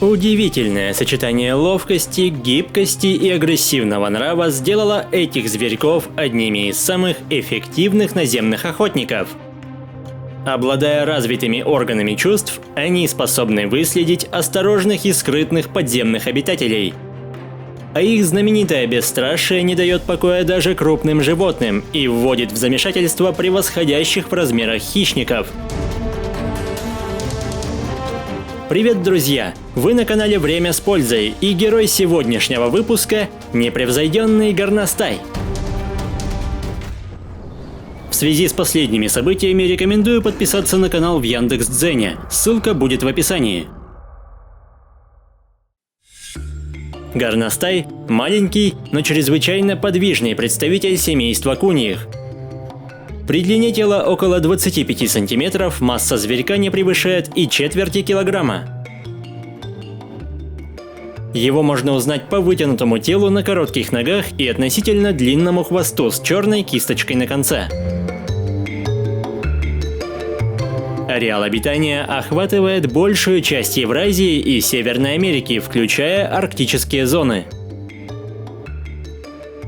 Удивительное сочетание ловкости, гибкости и агрессивного нрава сделало этих зверьков одними из самых эффективных наземных охотников. Обладая развитыми органами чувств, они способны выследить осторожных и скрытных подземных обитателей. А их знаменитое бесстрашие не дает покоя даже крупным животным и вводит в замешательство превосходящих в размерах хищников. Привет, друзья! Вы на канале «Время с пользой» и герой сегодняшнего выпуска – непревзойденный горностай. В связи с последними событиями рекомендую подписаться на канал в Яндекс.Дзене, ссылка будет в описании. Горностай – маленький, но чрезвычайно подвижный представитель семейства куньих. При длине тела около 25 см масса зверька не превышает и четверти килограмма. Его можно узнать по вытянутому телу на коротких ногах и относительно длинному хвосту с черной кисточкой на конце. Ареал обитания охватывает большую часть Евразии и Северной Америки, включая арктические зоны.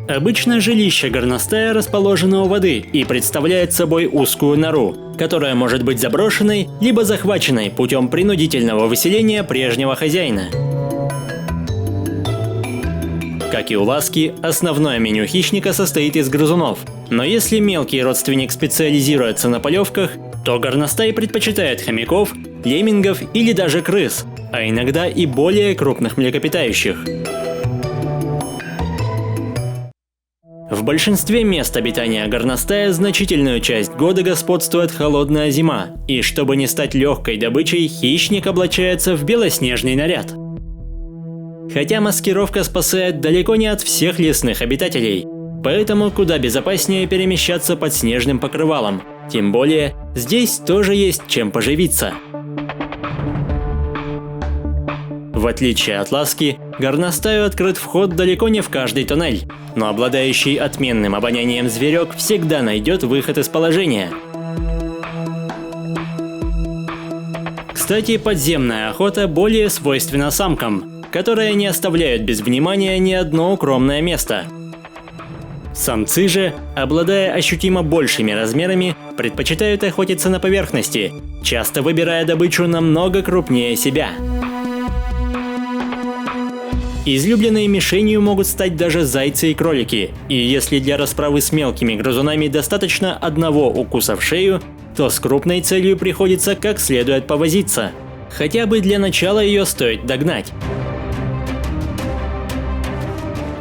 Обычно жилище горностая расположено у воды и представляет собой узкую нору, которая может быть заброшенной либо захваченной путем принудительного выселения прежнего хозяина. Как и у ласки, основное меню хищника состоит из грызунов. Но если мелкий родственник специализируется на полевках, то горностай предпочитает хомяков, леммингов или даже крыс, а иногда и более крупных млекопитающих. В большинстве мест обитания горностая значительную часть года господствует холодная зима, и чтобы не стать легкой добычей, хищник облачается в белоснежный наряд. Хотя маскировка спасает далеко не от всех лесных обитателей, поэтому куда безопаснее перемещаться под снежным покрывалом. Тем более, здесь тоже есть чем поживиться. В отличие от ласки, горностаю открыт вход далеко не в каждый тоннель, но обладающий отменным обонянием зверек всегда найдет выход из положения. Кстати, подземная охота более свойственна самкам, которые не оставляют без внимания ни одно укромное место. Самцы же, обладая ощутимо большими размерами, предпочитают охотиться на поверхности, часто выбирая добычу намного крупнее себя. Излюбленной мишенью могут стать даже зайцы и кролики, и если для расправы с мелкими грызунами достаточно одного укуса в шею, то с крупной целью приходится как следует повозиться. Хотя бы для начала ее стоит догнать.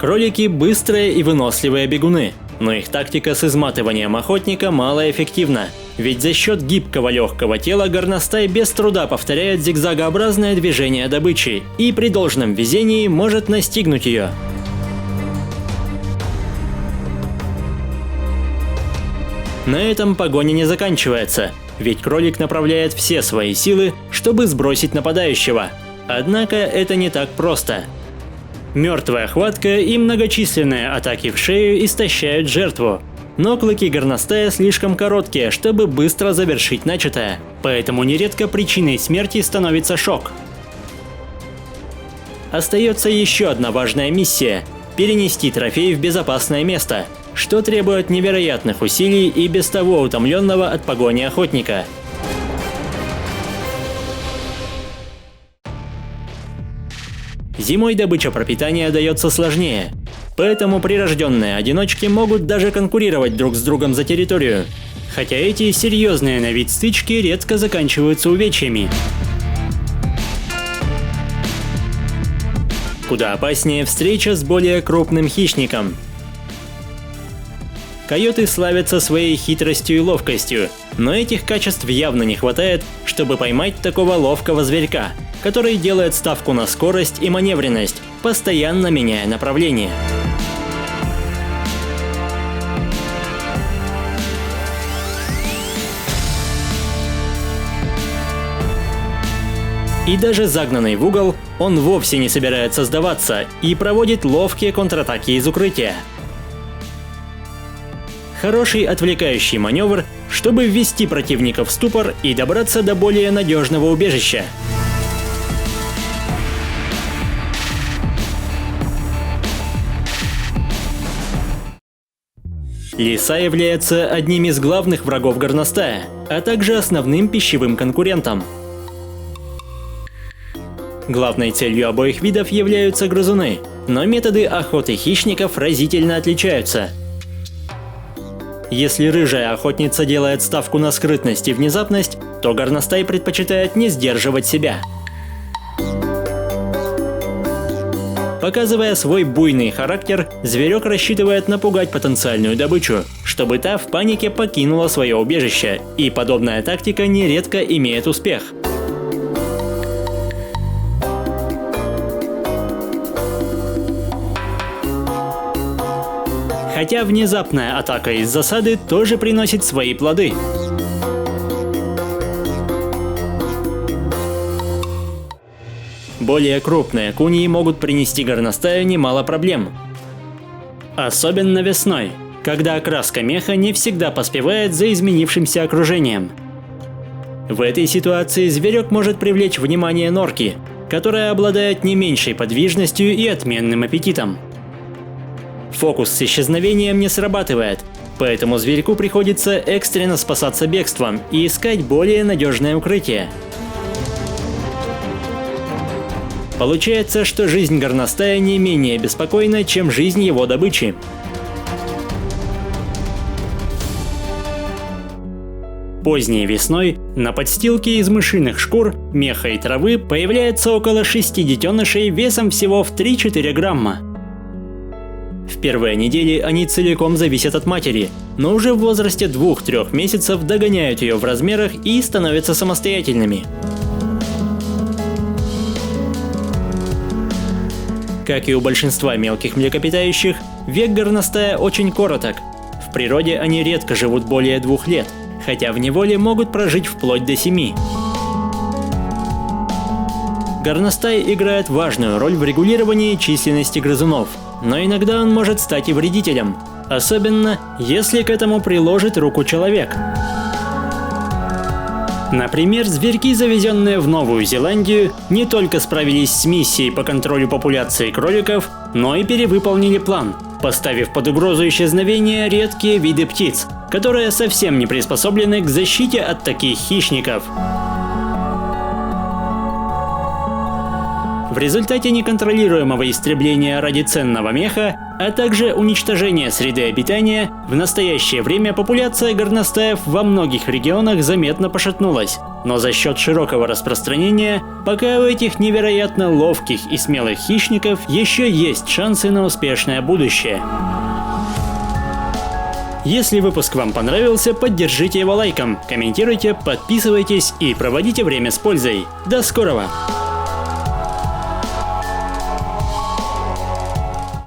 Кролики – быстрые и выносливые бегуны, но их тактика с изматыванием охотника малоэффективна, ведь за счет гибкого легкого тела горностай без труда повторяет зигзагообразное движение добычи и при должном везении может настигнуть ее. На этом погоня не заканчивается, ведь кролик направляет все свои силы, чтобы сбросить нападающего. Однако это не так просто. Мертвая хватка и многочисленные атаки в шею истощают жертву. Но клыки горностая слишком короткие, чтобы быстро завершить начатое, поэтому нередко причиной смерти становится шок. Остается еще одна важная миссия – перенести трофей в безопасное место, что требует невероятных усилий и без того утомленного от погони охотника. Зимой добыча пропитания дается сложнее, поэтому прирожденные одиночки могут даже конкурировать друг с другом за территорию, хотя эти серьезные на вид стычки редко заканчиваются увечьями. Куда опаснее встреча с более крупным хищником. Койоты славятся своей хитростью и ловкостью, но этих качеств явно не хватает, чтобы поймать такого ловкого зверька, который делает ставку на скорость и маневренность, постоянно меняя направление. И даже загнанный в угол, он вовсе не собирается сдаваться и проводит ловкие контратаки из укрытия. Хороший отвлекающий маневр, чтобы ввести противника в ступор и добраться до более надежного убежища. Лиса является одним из главных врагов горностая, а также основным пищевым конкурентом. Главной целью обоих видов являются грызуны, но методы охоты хищников разительно отличаются. Если рыжая охотница делает ставку на скрытность и внезапность, то горностай предпочитает не сдерживать себя. Показывая свой буйный характер, зверек рассчитывает напугать потенциальную добычу, чтобы та в панике покинула свое убежище, и подобная тактика нередко имеет успех. Хотя внезапная атака из засады тоже приносит свои плоды. Более крупные куньи могут принести горностаю немало проблем. Особенно весной, когда окраска меха не всегда поспевает за изменившимся окружением. В этой ситуации зверек может привлечь внимание норки, которая обладает не меньшей подвижностью и отменным аппетитом. Фокус с исчезновением не срабатывает, поэтому зверьку приходится экстренно спасаться бегством и искать более надежное укрытие. Получается, что жизнь горностая не менее беспокойна, чем жизнь его добычи. Поздней весной на подстилке из мышиных шкур, меха и травы появляется около 6 детенышей весом всего в 3-4 грамма. В первые недели они целиком зависят от матери, но уже в возрасте 2-3 месяцев догоняют ее в размерах и становятся самостоятельными. Как и у большинства мелких млекопитающих, век горностая очень короток. В природе они редко живут более 2 лет, хотя в неволе могут прожить вплоть до 7. Горностай играет важную роль в регулировании численности грызунов, но иногда он может стать и вредителем, особенно если к этому приложит руку человек. Например, зверьки, завезенные в Новую Зеландию, не только справились с миссией по контролю популяции кроликов, но и перевыполнили план, поставив под угрозу исчезновения редкие виды птиц, которые совсем не приспособлены к защите от таких хищников. В результате неконтролируемого истребления ради ценного меха, а также уничтожения среды обитания, в настоящее время популяция горностаев во многих регионах заметно пошатнулась. Но за счет широкого распространения, пока у этих невероятно ловких и смелых хищников еще есть шансы на успешное будущее. Если выпуск вам понравился, поддержите его лайком, комментируйте, подписывайтесь и проводите время с пользой. До скорого!